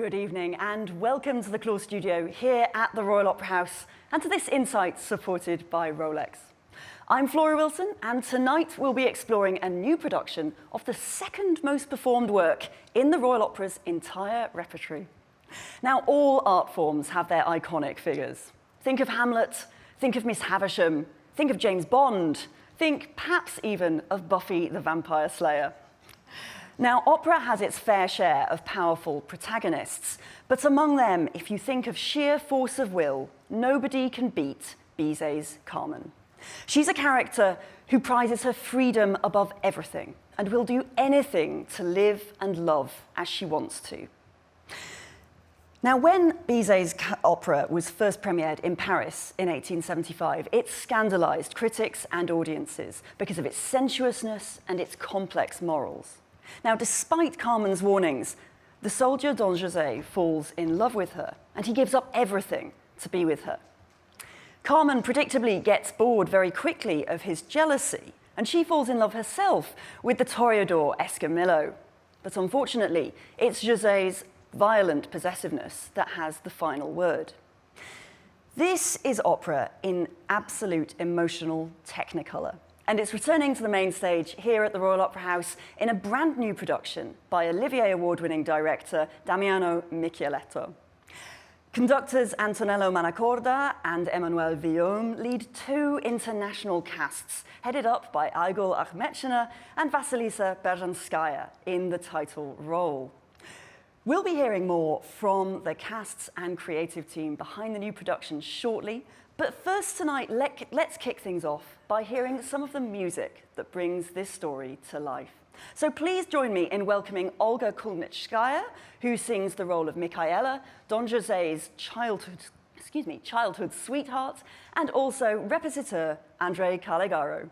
Good evening and welcome to the Claw Studio here at the Royal Opera House and to this insight supported by Rolex. I'm Flora Wilson and tonight we'll be exploring a new production of the second most performed work in the Royal Opera's entire repertory. Now, all art forms have their iconic figures. Think of Hamlet, think of Miss Havisham, think of James Bond, think perhaps even of Buffy the Vampire Slayer. Now, opera has its fair share of powerful protagonists, but among them, if you think of sheer force of will, nobody can beat Bizet's Carmen. She's a character who prizes her freedom above everything and will do anything to live and love as she wants to. Now, when Bizet's opera was first premiered in Paris in 1875, it scandalized critics and audiences because of its sensuousness and its complex morals. Now, despite Carmen's warnings, the soldier Don José falls in love with her, and he gives up everything to be with her. Carmen predictably gets bored very quickly of his jealousy, and she falls in love herself with the toreador Escamillo. But unfortunately, it's José's violent possessiveness that has the final word. This is opera in absolute emotional technicolor. And it's returning to the main stage here at the Royal Opera House in a brand new production by Olivier Award-winning director Damiano Michieletto. Conductors Antonello Manacorda and Emmanuel Villaume lead two international casts headed up by Igor Akhmetchina and Vasilisa Berzhanskaya in the title role. We'll be hearing more from the casts and creative team behind the new production shortly, but first tonight, let's kick things off by hearing some of the music that brings this story to life. So please join me in welcoming Olga Kulnitskaya, who sings the role of Michaela, Don José's childhood sweetheart, and also repetiteur Andrei Calegaro.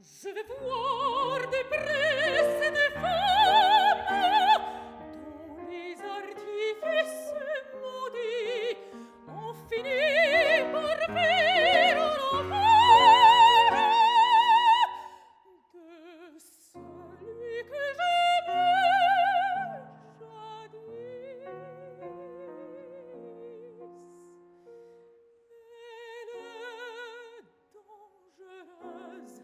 Je vais voir des princes et des femmes dont les artifices maudits ont fini par faire un enfer de celui que j'aimais jadis. Elle est dangereuse.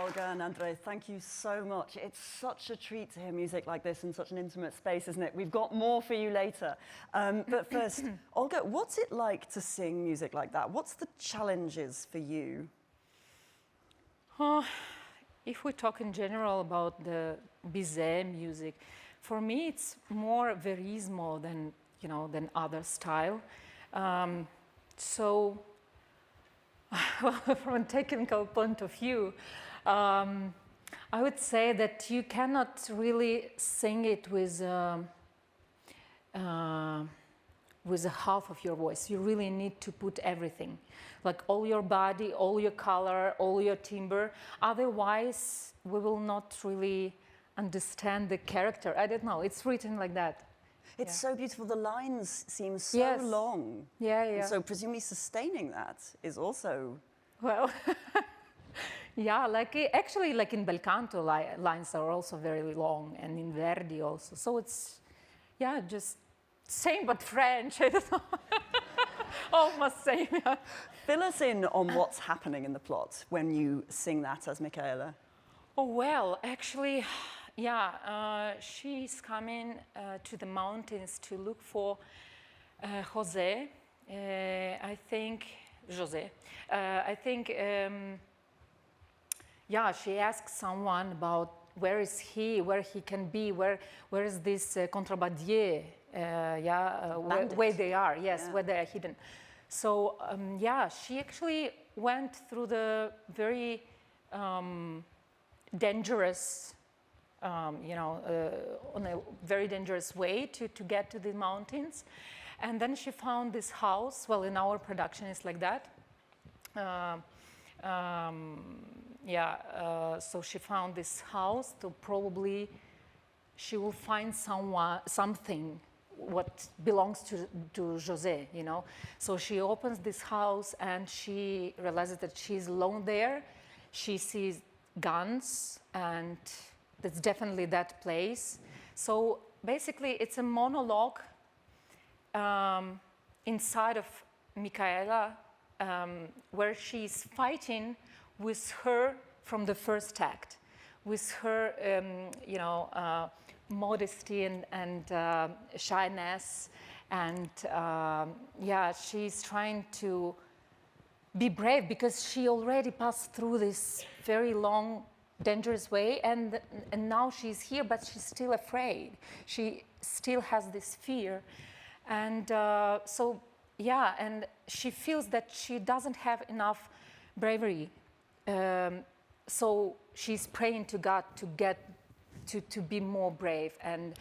Olga and Andre, thank you so much. It's such a treat to hear music like this in such an intimate space, isn't it? We've got more for you later. But first, Olga, what's it like to sing music like that? What's the challenges for you? If we talk in general about the Bizet music, for me it's more verismo than, than other style. So, well, from a technical point of view, I would say that you cannot really sing it with a half of your voice. You really need to put everything, like all your body, all your color, all your timbre. Otherwise, we will not really understand the character. I don't know. It's written like that. It's so beautiful. The lines seem so long. Yeah. And so presumably sustaining that is also... Well, yeah, actually like in bel canto, lines are also very long, and in Verdi also. So it's, just same but French. I don't know. Almost same. Yeah. Fill us in on what's happening in the plot when you sing that as Michaela. Oh, well, actually, she's coming to the mountains to look for Jose. I think, she asks someone about where is he, where he can be, where is this contrebandier, where they are, where they are hidden. So, she actually went through the very dangerous, on a very dangerous way to get to the mountains. And then she found this house. Well, in our production, it's like that. So she found this house. So probably she will find something what belongs to Jose, So she opens this house and she realizes that she's alone there. She sees guns, and that's definitely that place. So basically, it's a monologue inside of Michaela, where she's fighting with her from the first act, with her, modesty and shyness, and she's trying to be brave because she already passed through this very long, dangerous way, and now she's here, but she's still afraid. She still has this fear, and and she feels that she doesn't have enough bravery. So she's praying to God to get to be more brave and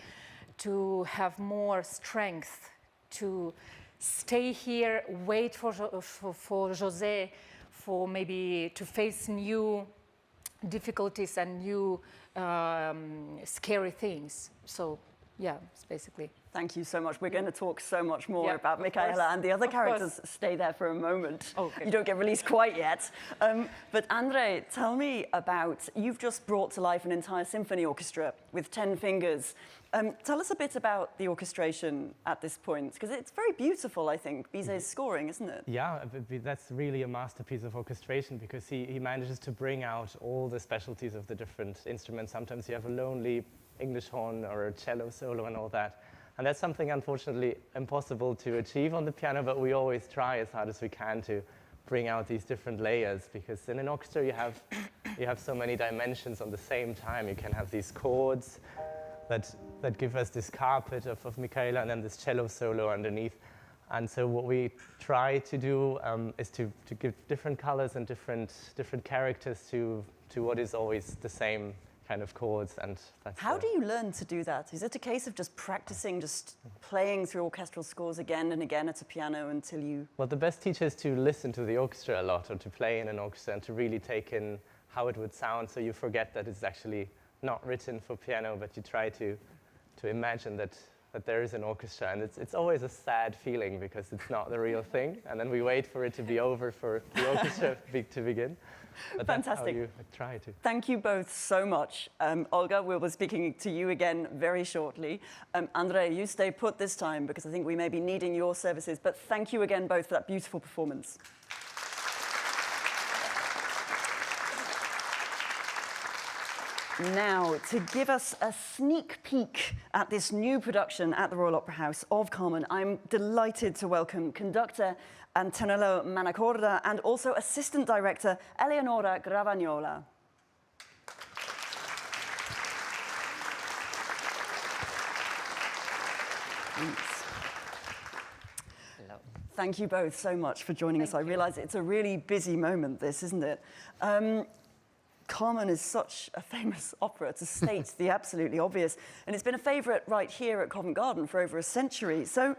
to have more strength to stay here, wait for José, for maybe to face new difficulties and new scary things. So, it's basically. Thank you so much. We're going to talk so much more about Michaela and the other characters. Stay there for a moment. Okay. You don't get released quite yet. But Andre, tell me about, you've just brought to life an entire symphony orchestra with 10 fingers. Tell us a bit about the orchestration at this point, because it's very beautiful, I think, Bizet's scoring, isn't it? Yeah, that's really a masterpiece of orchestration, because he manages to bring out all the specialties of the different instruments. Sometimes you have a lonely English horn or a cello solo and all that. And that's something, unfortunately, impossible to achieve on the piano, but we always try as hard as we can to bring out these different layers, because in an orchestra you have so many dimensions on the same time. You can have these chords that give us this carpet of Michaela, and then this cello solo underneath. And so what we try to do is to give different colors and different characters to what is always the same kind of chords, and that's How do you learn to do that? Is it a case of just practicing, just playing through orchestral scores again and again at a piano until you... Well, the best teacher is to listen to the orchestra a lot, or to play in an orchestra and to really take in how it would sound, so you forget that it's actually not written for piano, but you try to imagine that there is an orchestra, and it's always a sad feeling because it's not the real thing, and then we wait for it to be over for the orchestra to begin. But Fantastic. That's how you try to. Thank you both so much. Olga, we'll be speaking to you again very shortly. Andre, you stay put this time because I think we may be needing your services, but thank you again both for that beautiful performance. Now, to give us a sneak peek at this new production at the Royal Opera House of Carmen, I'm delighted to welcome conductor Antonello Manacorda and also assistant director Eleonora Gravagnola. Thanks. Hello. Thank you both so much for joining us. I realise it's a really busy moment, this, isn't it? Carmen is such a famous opera, to state the absolutely obvious, and it's been a favourite right here at Covent Garden for over a century. So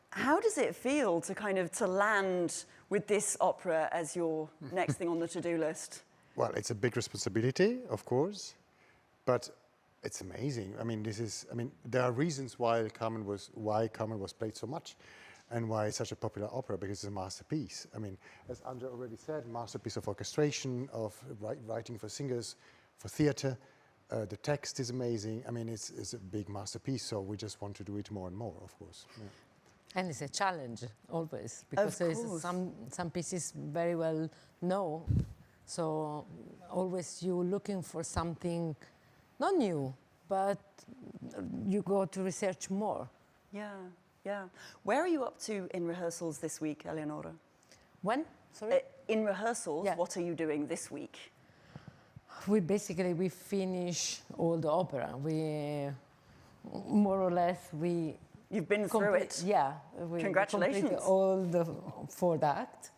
how does it feel to to land with this opera as your next thing on the to-do list? Well, it's a big responsibility, of course, but it's amazing. I mean, there are reasons why Carmen was played so much and why it's such a popular opera, because it's a masterpiece. I mean, as Andre already said, masterpiece of orchestration, of writing for singers, for theatre. The text is amazing. I mean, it's a big masterpiece, so we just want to do it more and more, of course. Yeah. And it's a challenge, always, because there's some pieces very well known. So always you're looking for something not new, but you go to research more. Yeah, yeah. Where are you up to in rehearsals this week, Eleonora? When? Sorry? In rehearsals, Yeah. what are you doing this week? We finish all the opera. We more or less You've been through it. Yeah. We Congratulations. completed all the fourth act.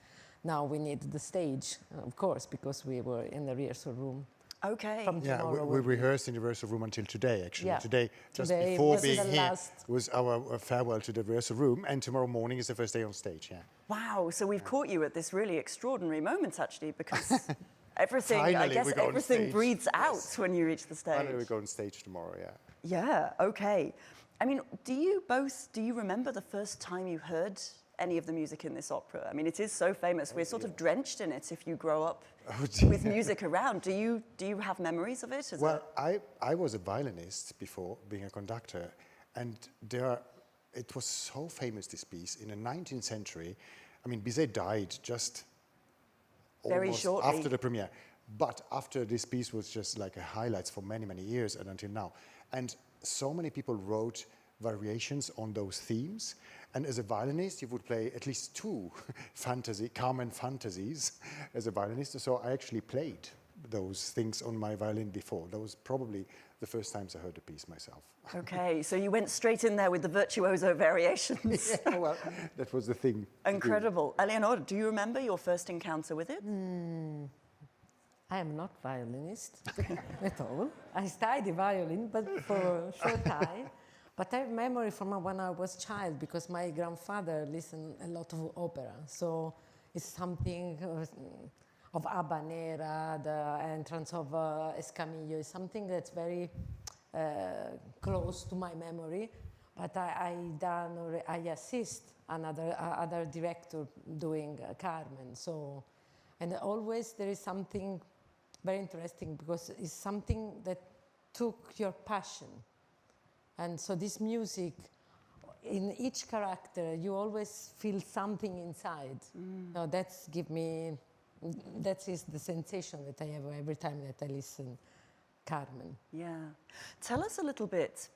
Now we need the stage, of course, because we were in the rehearsal room. Okay. From Yeah, tomorrow. we rehearsed in the rehearsal room until today, actually. Yeah. Today, just Today before was being the here, last- was our farewell to the rehearsal room, and tomorrow morning is the first day on stage, yeah. Wow, so we've caught you at this really extraordinary moment, actually, because everything, I Finally, guess we go on everything stage. breathes out when you reach the stage. Finally, we go on stage tomorrow, yeah. Yeah, okay. I mean, do you remember the first time you heard any of the music in this opera? I mean, it is so famous. We're sort of drenched in it if you grow up with music around. Do you have memories of it? Well, I was a violinist before being a conductor, and it was so famous, this piece, in the 19th century. I mean, Bizet died just Very almost shortly. after the premiere. But after this piece was just like a highlights for many, many years and until now. And so many people wrote variations on those themes. And as a violinist, you would play at least two Carmen fantasies as a violinist. So I actually played those things on my violin before. That was probably the first times I heard the piece myself. Okay, so you went straight in there with the virtuoso variations. Yeah, well, that was the thing. Incredible. Eleonora, do you remember your first encounter with it? I am not violinist at all. I studied violin, but for a short time. But I have memory from when I was a child, because my grandfather listened a lot of opera. So it's something of Habanera, the entrance of Escamillo, is something that's very close to my memory. But I assist other director doing Carmen. So, and always there is something very interesting, because it's something that took your passion. And so this music, in each character, you always feel something inside. So that is the sensation that I have every time that I listen Carmen. Yeah. Tell us a little bit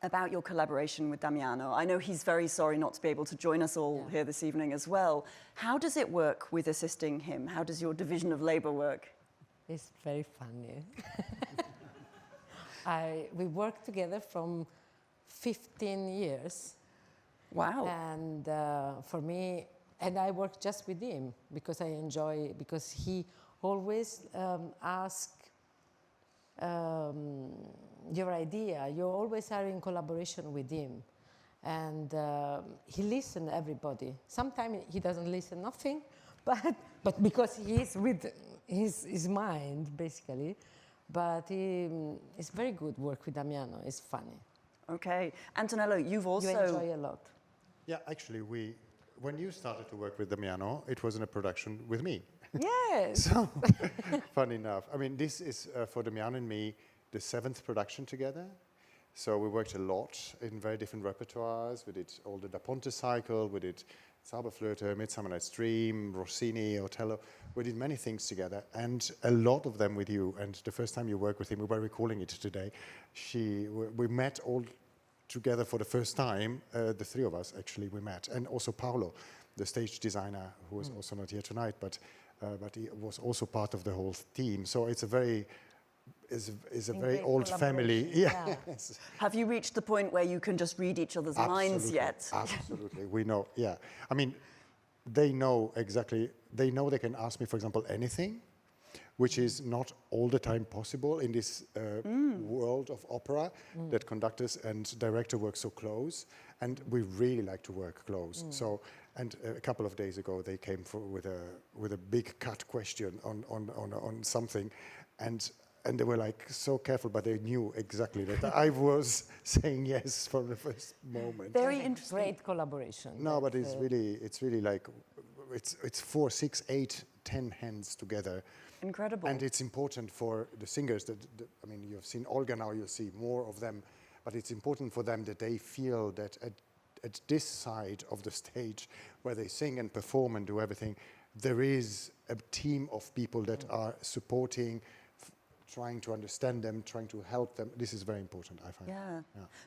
about your collaboration with Damiano. I know he's very sorry not to be able to join us all here this evening as well. How does it work with assisting him? How does your division of labor work? It's very funny. We worked together from 15 years. Wow. And for me, and I work just with him because I enjoy, because he always asks your idea. You always are in collaboration with him. And he listens to everybody. Sometimes he doesn't listen nothing, but because he is with his mind, basically. But it's very good work with Damiano. It's funny. Okay. Antonello, you've also... You enjoy a lot. Yeah, actually, when you started to work with Damiano, it was in a production with me. Yes. So, funny enough. I mean, this is, for Damiano and me, the 7th production together. So we worked a lot in very different repertoires. We did all the Da Ponte cycle, we did Zauberflöte, Midsummer Night's Dream, Rossini, Otello. We did many things together, and a lot of them with you. And the first time you worked with him, we were recalling it today. We met all together for the first time. The three of us actually we met, and also Paolo, the stage designer, who is also not here tonight, but he was also part of the whole team. So it's a very very old family. Yeah. Yes. Have you reached the point where you can just read each other's minds yet? Absolutely, we know. Yeah, I mean, they know exactly. They know they can ask me, for example, anything, which is not all the time possible in this world of opera that conductors and director work so close, and we really like to work close. So, and a couple of days ago they came with a big cut question on something, and they were like so careful, but they knew exactly that I was saying yes from the first moment. Very interesting. Great collaboration. No, but it's really like it's 4, 6, 8, 10 hands together. Incredible. And it's important for the singers that, I mean, you've seen Olga now, you'll see more of them, but it's important for them that they feel that at this side of the stage where they sing and perform and do everything, there is a team of people that are supporting, trying to understand them, trying to help them. This is very important, I find. Yeah.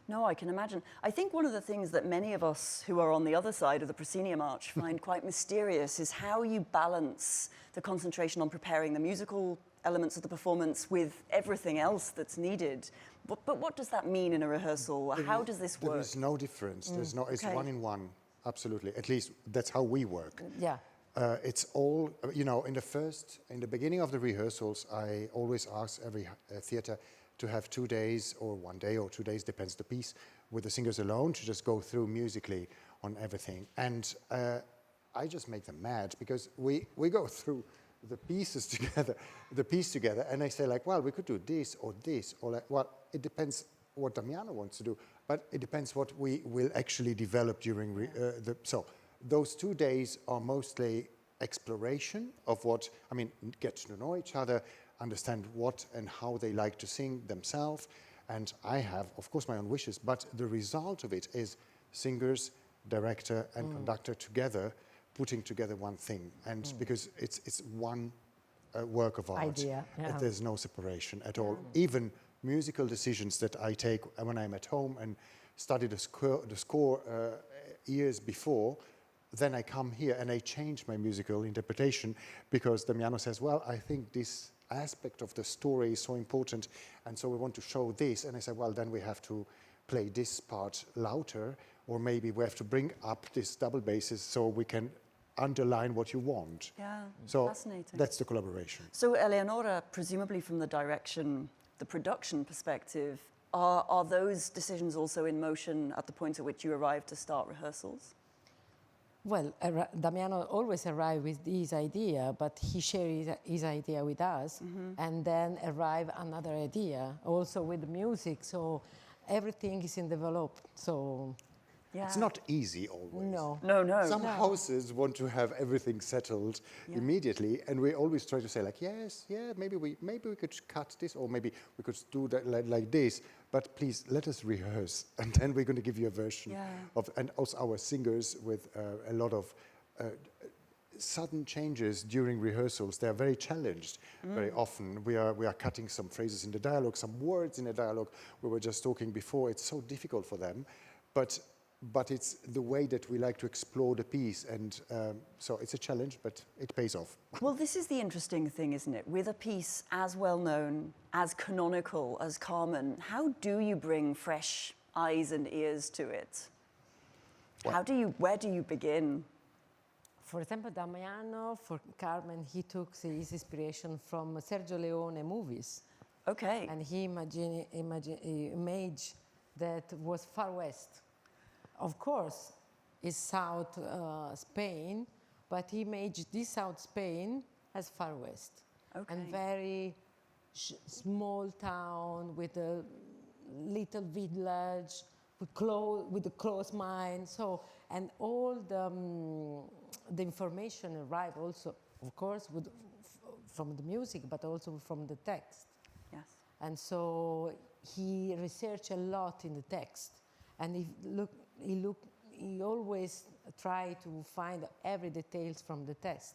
No, I can imagine. I think one of the things that many of us who are on the other side of the proscenium arch find quite mysterious is how you balance the concentration on preparing the musical elements of the performance with everything else that's needed. But what does that mean in a rehearsal? How does this work? There is no difference. There's no. It's Okay. 1 in 1, absolutely. At least that's how we work. Yeah. It's all, you know, in the beginning of the rehearsals, I always ask every theater to have 2 days or 1 day or 2 days, depends the piece, with the singers alone to just go through musically on everything. And I just make them mad because we go through the pieces together, and I say like, well, we could do this, or like, well, it depends what Damiano wants to do, but it depends what we will actually develop during so those 2 days are mostly exploration of what, I mean, get to know each other, understand what and how they like to sing themselves. And I have, of course, my own wishes, but the result of it is singers, director, and conductor together, putting together one thing. And because it's one work of art, Idea, yeah. there's no separation at all. Even musical decisions that I take when I'm at home and study the score years before, then I come here and I change my musical interpretation because Damiano says, well, I think this aspect of the story is so important, and so we want to show this. And I said, well, then we have to play this part louder, or maybe we have to bring up this double basses so we can underline what you want. Yeah, So fascinating. that's the collaboration. So Eleonora, presumably from the direction, the production perspective, are those decisions also in motion at the point at which you arrive to start rehearsals? Well, Damiano always arrived with his idea, but he shared his idea with us, and then arrived another idea, also with the music. So everything is in develop. So Yeah. It's not easy always. no. No. Some houses want to have everything settled immediately, and we always try to say like, yes, yeah, maybe we could cut this, or maybe we could do that like this. But please let us rehearse, and then we're going to give you a version of, and also our singers with a lot of sudden changes during rehearsals. They are very challenged very often. We are cutting some phrases in the dialogue, some words in the dialogue. We were just talking before. It's so difficult for them, but it's the way that we like to explore the piece, and so it's a challenge, but it pays off. Well, this is the interesting thing, isn't it? With a piece as well known, as canonical as Carmen, how do you bring fresh eyes and ears to it? Where do you begin? For example, Damiano, for Carmen, he took his inspiration from Sergio Leone movies. Okay. And he image that was Far West. Of course, it's South Spain, but he imaged this South Spain as Far West. Okay. And very small town with a little village, with a close mind. So, and all the information arrive also, of course, from the music, but also from the text. Yes. And so he researched a lot in the text, and he he always try to find every details from the text.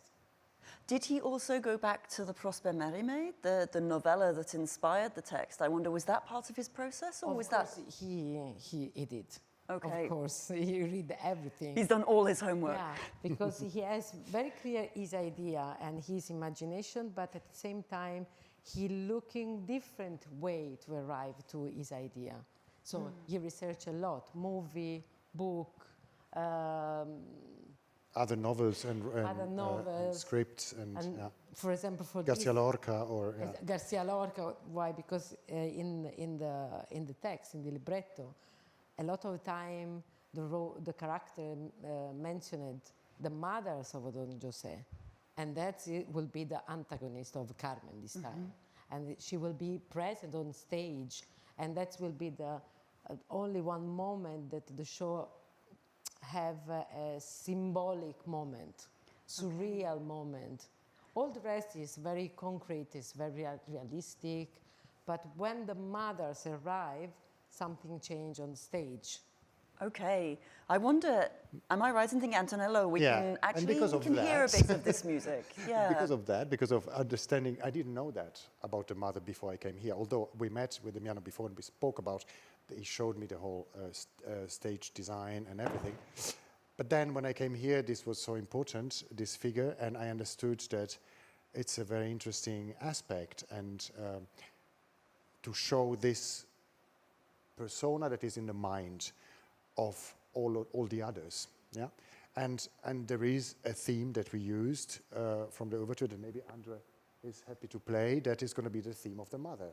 Did he also go back to the Prosper Mérimée, the novella that inspired the text? I wonder, was that part of his process, or was that? He did. Okay. Of course, he read everything. He's done all his homework. Yeah, because he has very clear his idea and his imagination, but at the same time, he looking different way to arrive to his idea. So he researched a lot, movie, book, Other novels and other novels, scripts and yeah. for example, for Garcia this, Lorca or yeah. Garcia Lorca. Why? Because in the text, in the libretto, a lot of time the character mentioned the mother of Salvador José, and that will be the antagonist of Carmen this time, and she will be present on stage, and that will be the only one moment that the show have a symbolic moment, surreal moment. All the rest is very concrete, is very realistic, but when the mothers arrive, something change on stage. Okay. I wonder, am I right in thinking, Antonello, we Yeah, can and actually because of hear a that- bit of this music? Yeah. Because of understanding, I didn't know that about the mother before I came here. Although we met with Damiano before and we spoke about, he showed me the whole stage design and everything. But then when I came here, this was so important, this figure, and I understood that it's a very interesting aspect, and to show this persona that is in the mind of all the others, yeah. And there is a theme that we used from the overture that maybe Andre is happy to play. That is going to be the theme of the mother.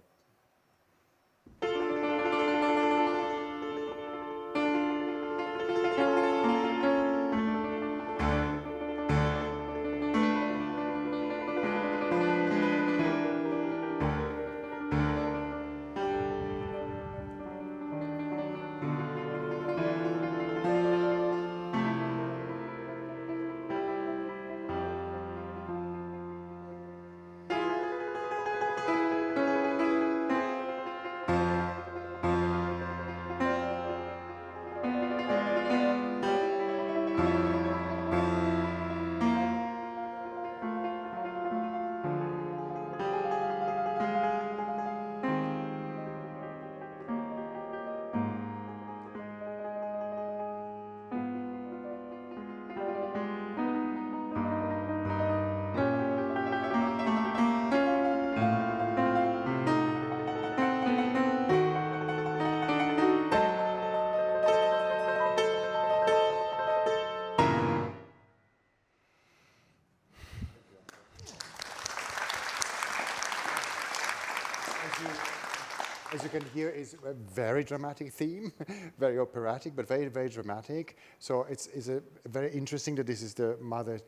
As you can hear, is a very dramatic theme, very operatic, but very, very dramatic. So it's a very interesting that this is the mother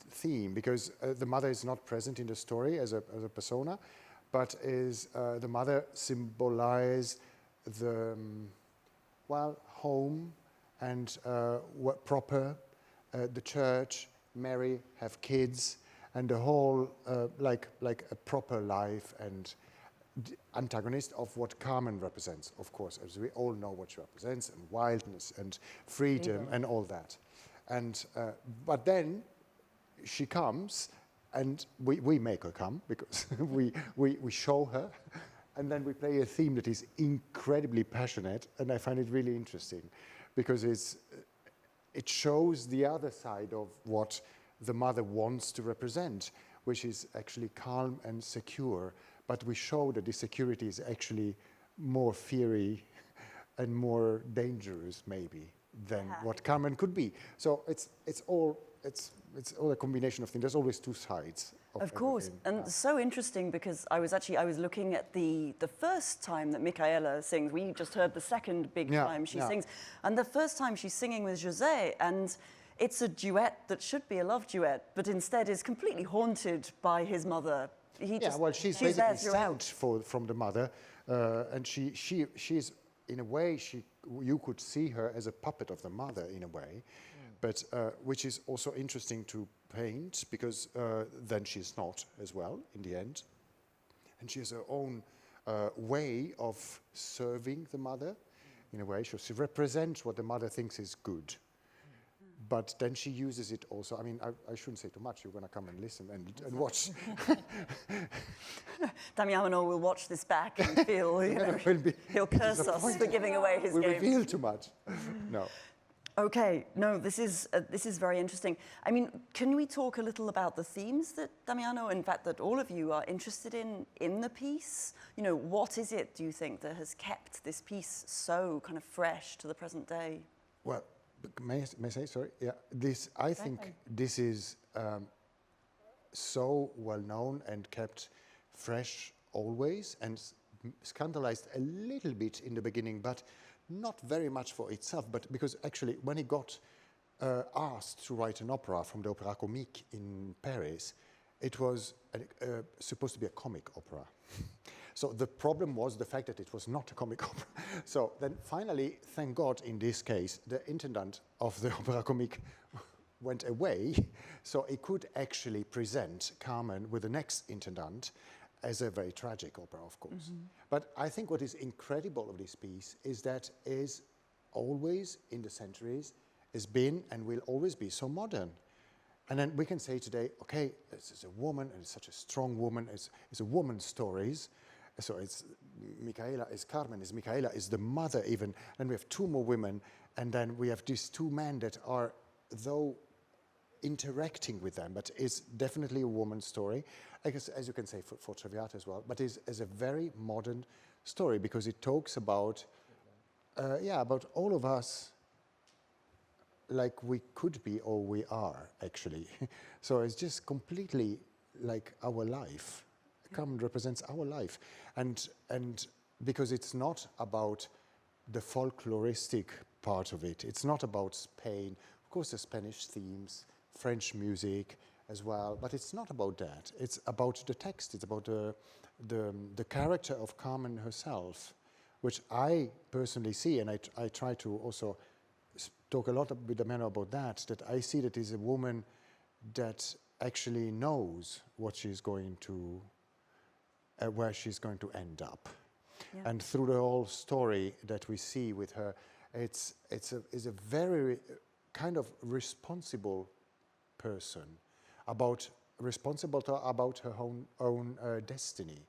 theme, because the mother is not present in the story as a persona, but is the mother symbolize the home and proper, the church, marry, have kids, and the whole like a proper life and antagonist of what Carmen represents, of course, as we all know what she represents, and wildness and freedom and all that. And but then she comes, and we make her come, because we show her, and then we play a theme that is incredibly passionate, and I find it really interesting, because it shows the other side of what the mother wants to represent, which is actually calm and secure. But we show that the security is actually more fiery and more dangerous, maybe, than what Carmen could be. So it's all a combination of things. There's always two sides. Of course, and so interesting, because I was looking at the first time that Micaela sings. We just heard the second big time she sings, and the first time she's singing with José, and it's a duet that should be a love duet, but instead is completely haunted by his mother. She's basically sent from the mother, and she's in a way you could see her as a puppet of the mother in a way, but which is also interesting to paint, because then she's not as well in the end, and she has her own way of serving the mother in a way. She represents what the mother thinks is good, but then she uses it also. I mean, I shouldn't say too much. You're going to come and listen and watch. Damiano will watch this back and feel, he'll curse us for giving away his We game. reveal too much. No. Okay, no, this is very interesting. I mean, can we talk a little about the themes that Damiano, in fact, that all of you are interested in the piece? You know, what is it, do you think, that has kept this piece so kind of fresh to the present day? Well, may I say, sorry? Yeah, I think this is so well known and kept fresh always, and scandalized a little bit in the beginning, but not very much for itself, but because actually when he got asked to write an opera from the Opéra Comique in Paris, it was supposed to be a comic opera. So the problem was the fact that it was not a comic opera. So then finally, thank God, in this case, the intendant of the Opéra Comique went away, so he could actually present Carmen with the next intendant as a very tragic opera, of course. But I think what is incredible of this piece is that is always in the centuries, has been and will always be so modern. And then we can say today, okay, this is a woman, and it's such a strong woman, it's a woman's stories. So it's Micaela is Carmen, is Micaela is the mother even, and we have two more women, and then we have these two men that are, though interacting with them, but it's definitely a woman's story. I guess, as you can say, for Traviata as well, but is a very modern story because it talks about, about all of us like we could be or we are, actually. So it's just completely like our life. Carmen represents our life. And because it's not about the folkloristic part of it, it's not about Spain. Of course, the Spanish themes, French music as well, but it's not about that. It's about the text. It's about the character of Carmen herself, which I personally see, and I try to also talk a lot with Damiano about that I see that is a woman that actually knows what she's going to, where she's going to end up. Yeah. And through the whole story that we see with her, it's a very kind of responsible person, responsible about her own destiny.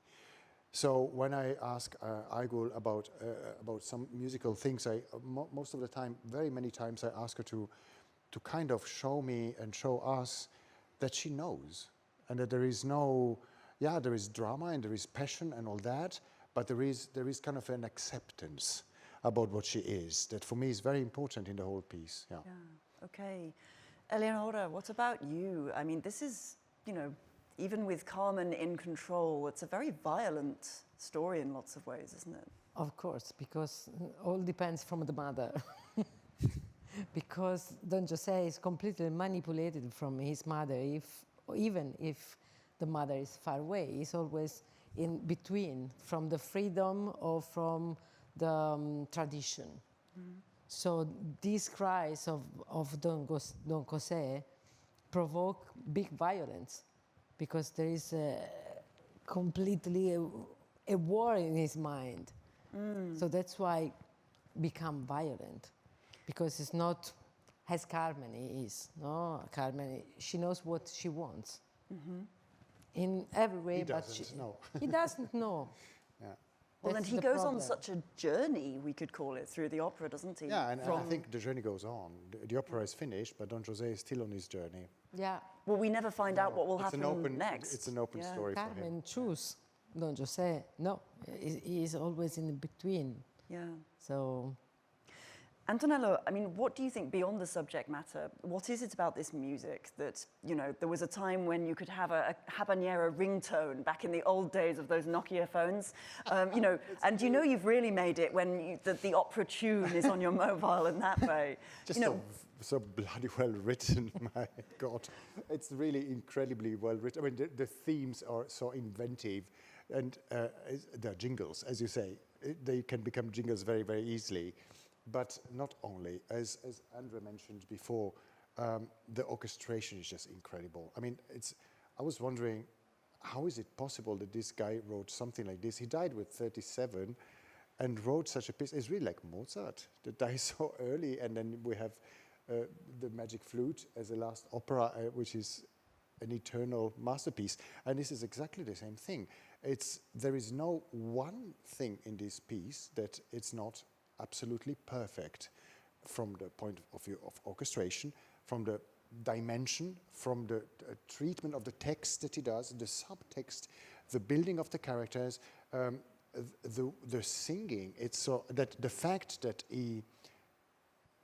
So when I ask Aigul about some musical things, most of the time, very many times, I ask her to kind of show me and show us that she knows, and that there is no, there is drama and there is passion and all that, but there is kind of an acceptance about what she is. That for me is very important in the whole piece. Yeah. Okay. Eleonora, what about you? I mean, this is, even with Carmen in control, it's a very violent story in lots of ways, isn't it? Of course, because all depends from the mother. Because Don José is completely manipulated from his mother, even if the mother is far away. He's always in between, from the freedom or from the tradition. Mm-hmm. So these cries of Don José provoke big violence, because there is completely a war in his mind. Mm. So that's why become violent, because it's not as Carmen is. No, Carmen, she knows what she wants. Mm-hmm. In every way, he doesn't know. He doesn't know. Yeah. Well, then he goes on such a journey, we could call it, through the opera, doesn't he? Yeah, and I think the journey goes on. The opera is finished, but Don José is still on his journey. Yeah. Well, we never find out what will happen next. It's an open story for him. Carmen choose Don José. No, he is always in between. Yeah. So. Antonello, I mean, what do you think, beyond the subject matter, what is it about this music that, there was a time when you could have a habanera ringtone back in the old days of those Nokia phones, and you've really made it when the opera tune is on your mobile in that way. Just so bloody well written, my God. It's really incredibly well written. I mean, the themes are so inventive, and they're jingles, as you say. They can become jingles very, very easily. But not only, as Andrea mentioned before, the orchestration is just incredible. I mean, I was wondering, how is it possible that this guy wrote something like this? He died with 37 and wrote such a piece. It's really like Mozart that dies so early, and then we have the Magic Flute as a last opera, which is an eternal masterpiece. And this is exactly the same thing. There is no one thing in this piece that it's not absolutely perfect from the point of view of orchestration, from the dimension, from the treatment of the text that he does, the subtext, the building of the characters, the singing. It's so that the fact that he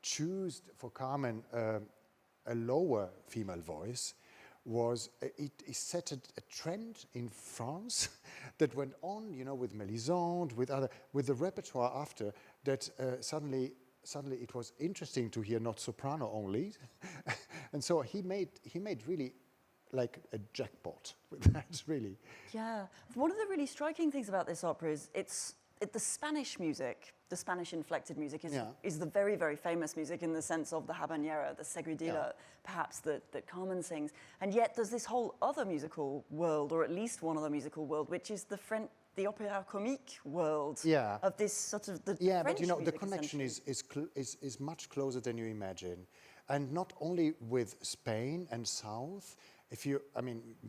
chose for Carmen a lower female voice was it set a trend in France that went on, you know, with Mélisande, with the repertoire after that. Suddenly it was interesting to hear not soprano only, and so he made really like a jackpot with that, really. Yeah. One of the really striking things about this opera is the Spanish music, the Spanish inflected music is the very, very famous music in the sense of the habanera, the seguidilla, perhaps that Carmen sings. And yet there's this whole other musical world, or at least one other musical world, which is the opéra comique world of this sort of the French but you know, the music, connection is much closer than you imagine. And not only with Spain and South.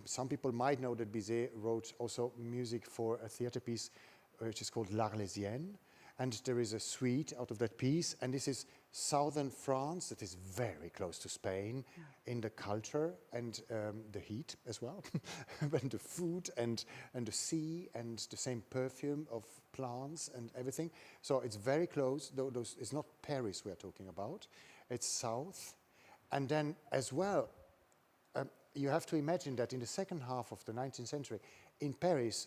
Some people might know that Bizet wrote also music for a theater piece which is called L'Arlésienne, and there is a suite out of that piece, and this is southern France that is very close to Spain in the culture and the heat as well, and the food and the sea and the same perfume of plants and everything. So it's very close, though it's not Paris we're talking about, it's south. And then as well, you have to imagine that in the second half of the 19th century, in Paris,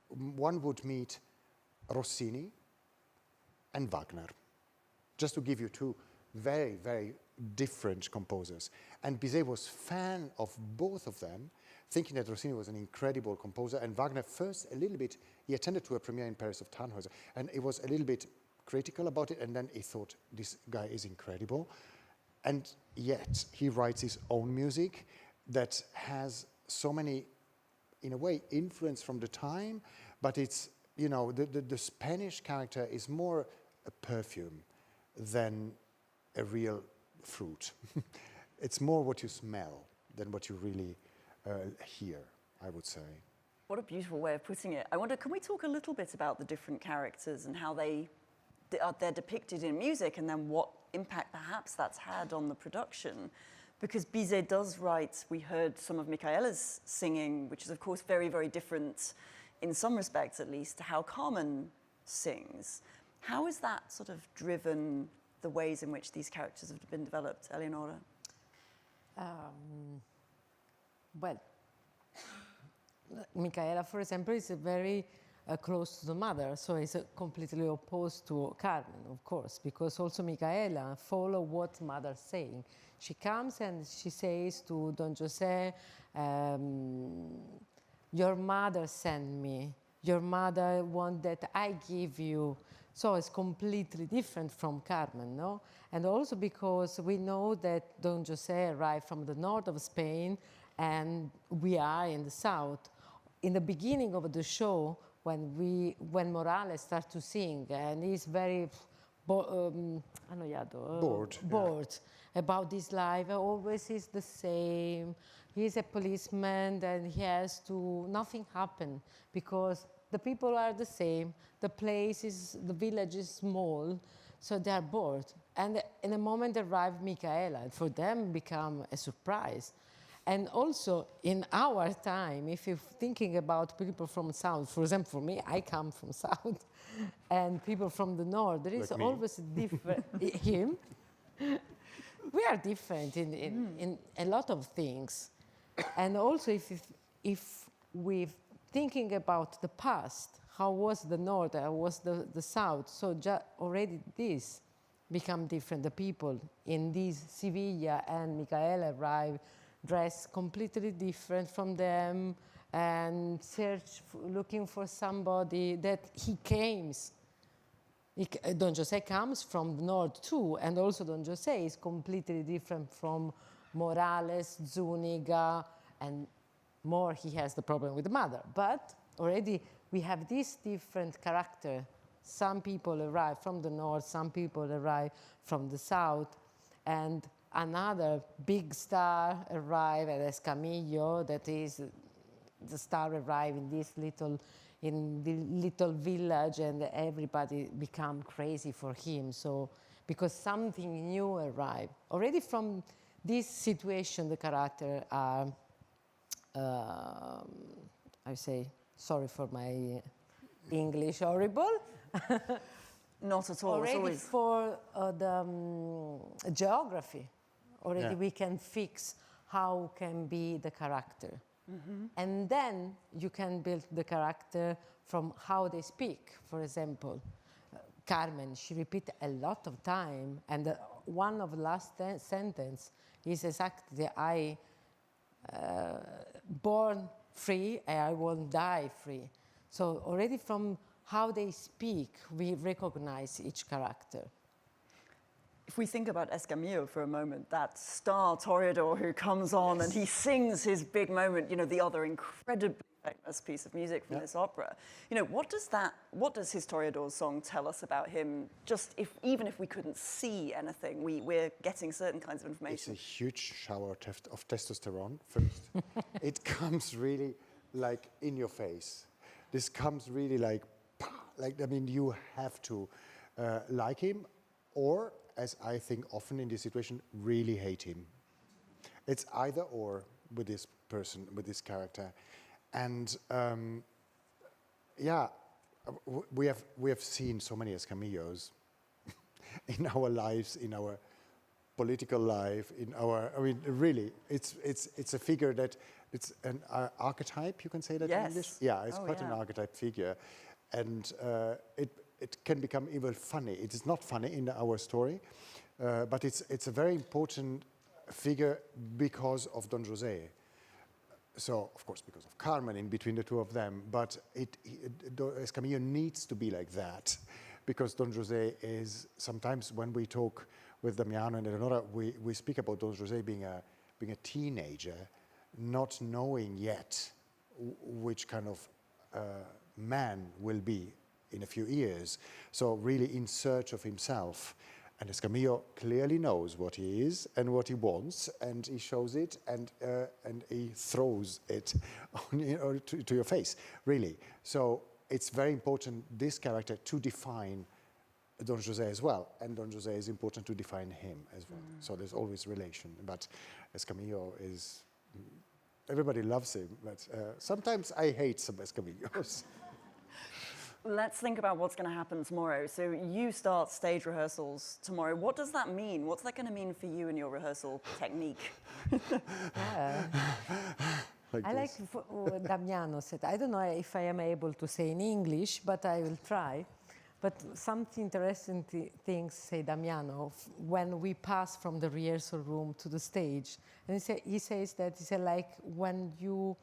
one would meet Rossini and Wagner, just to give you two very, very different composers. And Bizet was fan of both of them, thinking that Rossini was an incredible composer, and Wagner first a little bit, he attended to a premiere in Paris of Tannhäuser, and he was a little bit critical about it, and then he thought, this guy is incredible. And yet, he writes his own music that has so many, in a way, influence from the time, but it's, you know, the Spanish character is more a perfume than a real fruit. It's more what you smell than what you really hear, I would say. What a beautiful way of putting it. I wonder, can we talk a little bit about the different characters and how they're depicted in music, and then what impact perhaps that's had on the production? Because Bizet does write, we heard some of Michaela's singing, which is of course very, very different in some respects at least to how Carmen sings. How has that sort of driven the ways in which these characters have been developed, Eleonora? Well, Michaela, for example, is very close to the mother, so it's completely opposed to Carmen, of course, because also Michaela follow what mother's saying. She comes and she says to Don José, your mother sent me, your mother want that I give you. So it's completely different from Carmen, no? And also because we know that Don José arrived from the north of Spain and we are in the south. In the beginning of the show, when Morales starts to sing and he's very bored about his life, always is the same. He's a policeman and he has to, nothing happened because the people are the same, the village is small, so they are bored. And in a moment arrived Michaela, and for them become a surprise. And also in our time, if you're thinking about people from South, for example, for me, I come from South, and people from the North, there is always a different, him, we are different in a lot of things. And also if we're thinking about the past, how was the North, how was the South, so already this become different. The people in this Sevilla and Michaela arrive dressed completely different from them and looking for somebody that he comes. Don José comes from the north too, and also Don José is completely different from Morales, Zúñiga, and more he has the problem with the mother. But already we have this different character. Some people arrive from the north, some people arrive from the south, and another big star arrive at Escamillo, that is the star arrive in the little village, and everybody become crazy for him. So because something new arrived. Already from this situation, the character are, I say, sorry for my English horrible. Not at all. It's Already always for the geography, already Yeah. we can fix how can be the character. And then you can build the character from how they speak. For example, Carmen, she repeat a lot of time, and one of the last sentence is exactly, I born free and I won't die free. So already from how they speak, we recognize each character. if we think about Escamillo for a moment, that star toreador who comes on and he sings his big moment, you know, the other incredibly famous piece of music from this opera. You know, what does his toreador song tell us about him? Just even if we couldn't see anything, we're getting certain kinds of It's information. a huge shower of testosterone first. It comes really like in your face. This comes really like, I mean, you have to like him, or, as I think often in this situation, really hate him. It's either or with this person, with this character. And yeah, we have seen so many Escamillos in our lives, in our political life, in our, I mean, really, it's a figure that, it's an archetype, you can say that in English? Yeah, it's quite an archetype figure. And it can become even funny. It is not funny in our story, but it's a very important figure because of Don José. So, of course, because of Carmen in between the two of them, but Escamillo needs to be like that, because Don José is, sometimes when we talk with Damiano and Eleonora, we speak about Don José being a teenager, not knowing yet which kind of man will be in a few years. So really in search of himself. And Escamillo clearly knows what he is and what he wants, and he shows it, and he throws it on, to your face, really. So it's very important, this character, to define Don José as well, and Don José is important to define him as well. So there's always relation, but Escamillo is, everybody loves him, but sometimes I hate some Escamillos. Let's think about what's going to happen tomorrow. So you start stage rehearsals tomorrow. What does that mean? What's that going to mean for you and your rehearsal technique? I like what Damiano said. I don't know if I am able to say in English, but I will try. But some interesting things say Damiano when we pass from the rehearsal room to the stage. And he says that it's like when you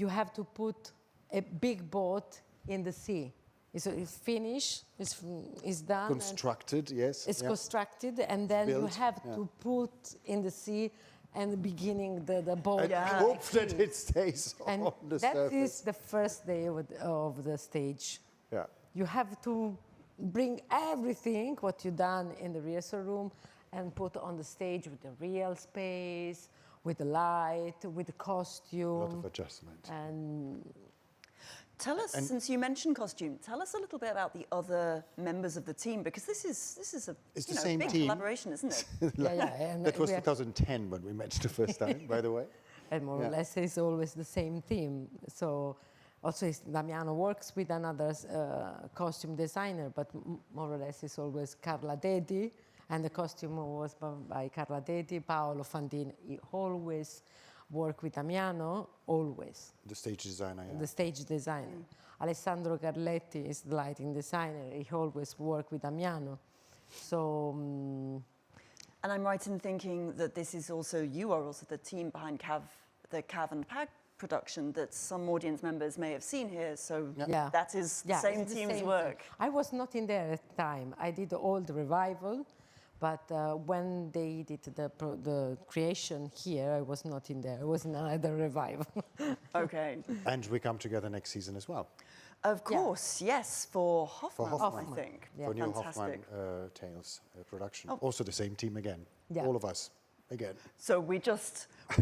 have to put a big boat in the sea. It's finished, it's done. Constructed, yes. It's constructed, and then built, you have to put in the sea and beginning the boat. And hope that it stays and on the that surface. is the first day of the stage. Yeah. You have to bring everything what you done in the rehearsal room and put on the stage with the real space, with the light, with the costume. A lot of adjustment. And Tell us, since you mentioned costume, tell us a little bit about the other members of the team, because this is a It's the same big team. collaboration, isn't it? and That was we are- 2010 when we met the first time, by the way. and more or less it's always the same theme. So also Damiano works with another costume designer, but more or less it's always Carla Dedi, and the costume was by Carla Dedi, Paolo Fandini. He always work with Damiano, always. The stage designer, yeah. The stage designer. Alessandro Carletti is the lighting designer. He always work with Damiano. So. And I'm right in thinking that you are also the team behind the Cav and Pag production that some audience members may have seen here. So that is the same it's the team's same work. team. I was not in there at the time. I did all the revival, but when they did the creation here, I was not in there. I was in another revival. Okay. And we come together next season as well. Of course, yes, for Hoffmann, I Hoffmann. think. Yeah. For new Fantastic. Hoffmann Tales production. Oh. Also the same team again. Yeah. All of us again. So we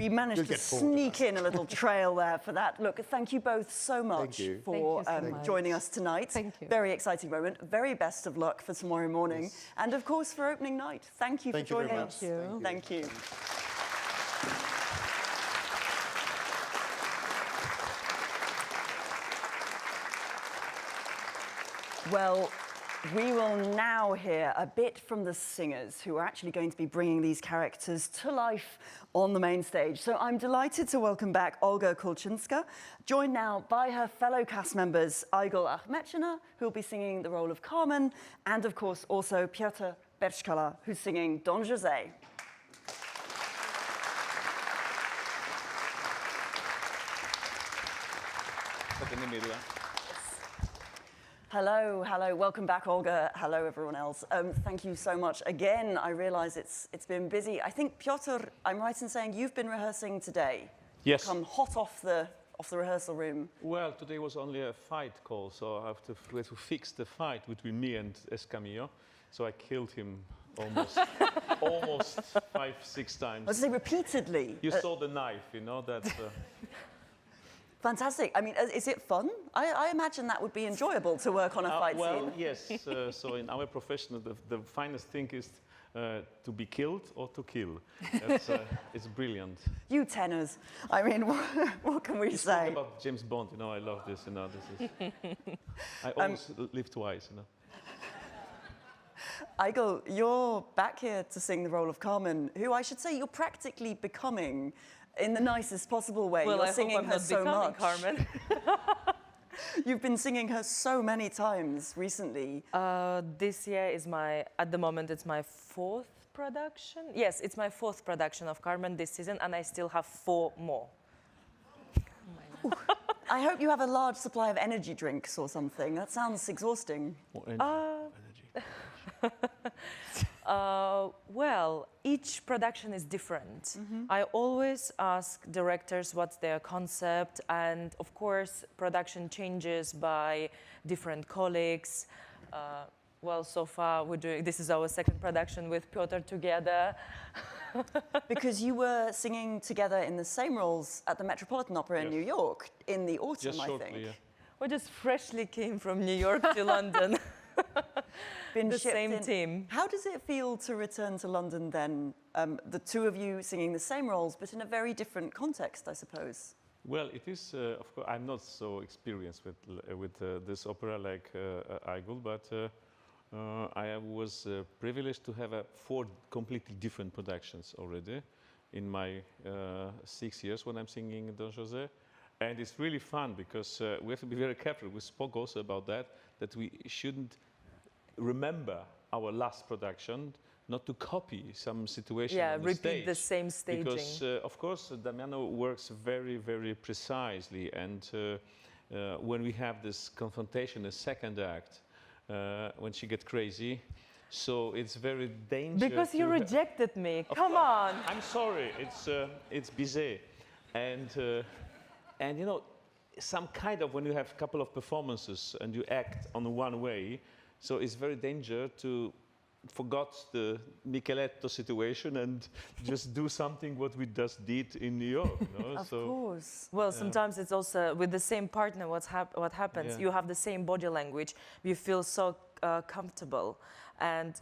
managed You'll to get four of sneak us. in a little trail there for that. Look, thank you both so much you. for Thank you so much. joining us tonight. Thank you. Very exciting moment. Very best of luck for tomorrow morning. And of course for opening night. Thank you Thank for you very joining much. us. Thank you. Thank you. Well, we will now hear a bit from the singers who are actually going to be bringing these characters to life on the main stage. So I'm delighted to welcome back Olga Kulczynska, joined now by her fellow cast members, Igor Achmetchina, who will be singing the role of Carmen, and of course also Piotr Bershkala, who's singing Don José. Up in the middle. Hello, hello, welcome back, Olga. Hello, everyone else. Thank you so much. Again, I realize it's been busy. I think, Piotr, I'm right in saying you've been rehearsing today. Yes. Come hot off the rehearsal room. Well, today was only a fight call, so I have to fix the fight between me and Escamillo. So I killed him almost, almost 5-6 times. Let's say repeatedly. You saw the knife, you know that. Fantastic. I mean, is it fun? I imagine that would be enjoyable to work on a fight well, scene. yes. So in our profession, the finest thing is to be killed or to kill. It's brilliant. You tenors. I mean, what can we It's say? about James Bond, you know. I love this, you know. This is. I always live twice, you know. Igor, you're back here to sing the role of Carmen, who I should say you're practically becoming in the nicest possible way. Well, You're I hope singing I'm her not so becoming much. Carmen. You've been singing her so many times recently. This year is at the moment, it's my 4th production. Yes, it's my 4th production of Carmen this season, and I still have 4 more. I hope you have a large supply of energy drinks or something. That sounds exhausting. Energy. Well, each production is different. I always ask directors what's their concept, and of course, production changes by different colleagues. Well, so far this is our 2nd production with Piotr together. Because you were singing together in the same roles at the Metropolitan Opera in Yes. New York in the autumn, Just I shortly, think. yeah. We just freshly came from New York to London. Been The shipped same in. team. How does it feel to return to London then? The two of you singing the same roles, but in a very different context, I suppose. Well, it is, of course, I'm not so experienced with this opera like Igor, but I was privileged to have 4 completely different productions already in my 6 years when I'm singing Don José. And it's really fun because we have to be very careful. We spoke also about that we shouldn't remember our last production, not to copy some situation Yeah, on the repeat stage. the same staging. Because, of course, Damiano works very, very precisely. And when we have this confrontation, the 2nd act, when she gets crazy, so it's very dangerous. Because you rejected me. Come on. I'm sorry. It's Bizet, and you know, some kind of when you have a couple of performances and you act on one way, so it's very dangerous to forgot the Michieletto situation and just do something what we just did in New York. You know? Of course. Well, sometimes it's also with the same partner. What happens? Yeah. You have the same body language. You feel so comfortable, and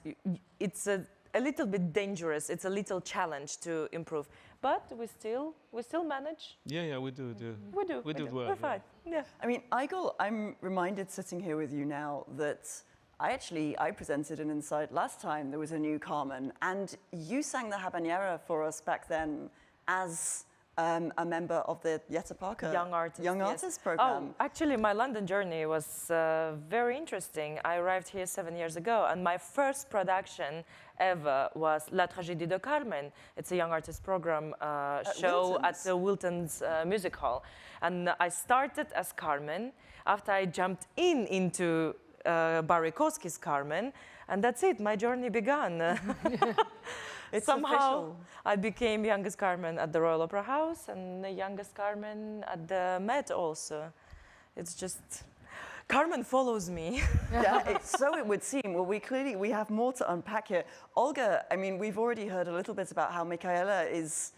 it's a little bit dangerous. It's a little challenge to improve, but we still manage. Yeah, we do. We do it well. We're fine. Yeah. I mean, Igor, I'm reminded sitting here with you now that I presented an insight last time there was a new Carmen, and you sang the habanera for us back then as a member of the Jette Parker Young Artist yes. program. Oh, actually, my London journey was very interesting. I arrived here 7 years ago, and my first production ever was La Tragédie de Carmen. It's a Young Artist program show at the Wilton's Music Hall. And I started as Carmen after I jumped into Barikowski's Carmen, and that's it. My journey began. It's Somehow, official. I became youngest Carmen at the Royal Opera House and the youngest Carmen at the Met also. It's just Carmen follows me. Yeah, so it would seem. Well, we have more to unpack here. Olga, I mean, we've already heard a little bit about how Michaela is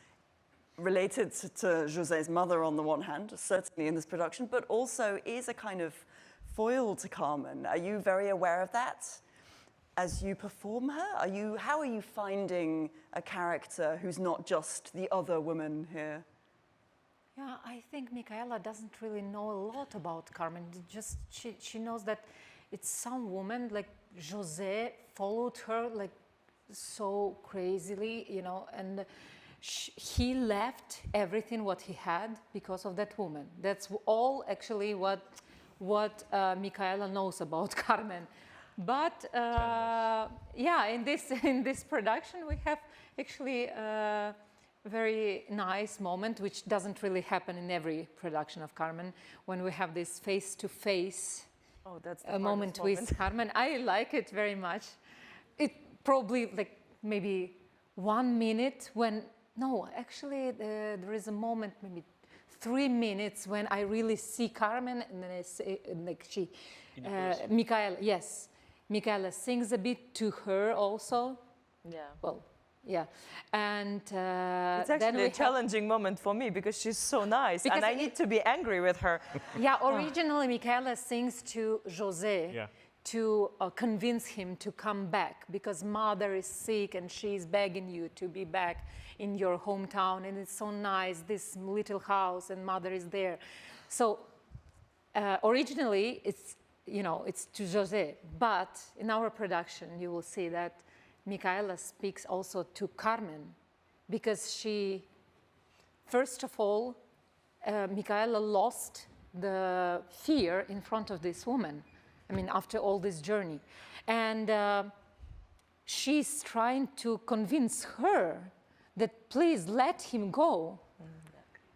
related to José's mother on the one hand, certainly in this production, but also is a kind of foil to Carmen. Are you very aware of that as you perform her? How are you finding a character who's not just the other woman here? Yeah, I think Michaela doesn't really know a lot about Carmen. Just she knows that it's some woman, like José followed her like so crazily, you know, and he left everything what he had because of that woman. That's all actually what Michaela knows about Carmen. But yeah, in this production we have actually a very nice moment, which doesn't really happen in every production of Carmen, when we have this face-to-face moment with Carmen. I like it very much. It probably like maybe 1 minute when, no, actually there is a moment, maybe 3 minutes when I really see Carmen, and then I say, like Michaela, yes. Michaela sings a bit to her also. Yeah. Well, yeah. And it's actually a challenging moment for me because she's so nice and I need to be angry with her. Yeah, originally Michaela sings to José to convince him to come back because mother is sick and she's begging you to be back in your hometown, and it's so nice, this little house, and mother is there. So originally it's, you know, it's to José, but in our production you will see that Michaela speaks also to Carmen because she, first of all, Michaela lost the fear in front of this woman. I mean, after all this journey. And she's trying to convince her that please let him go.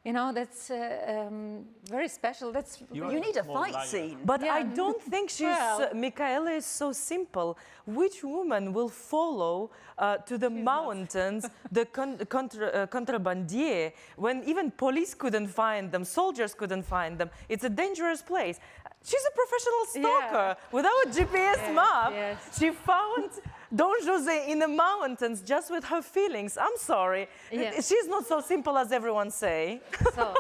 You know, that's very special. That's you need a fight scene. But I don't think she's, Michaela is so simple. Which woman will follow to the mountains the contrabandier when even police couldn't find them, soldiers couldn't find them? It's a dangerous place. She's a professional stalker. Without a GPS map, she found Don José in the mountains just with her feelings. I'm sorry. She's not so simple as everyone say. So.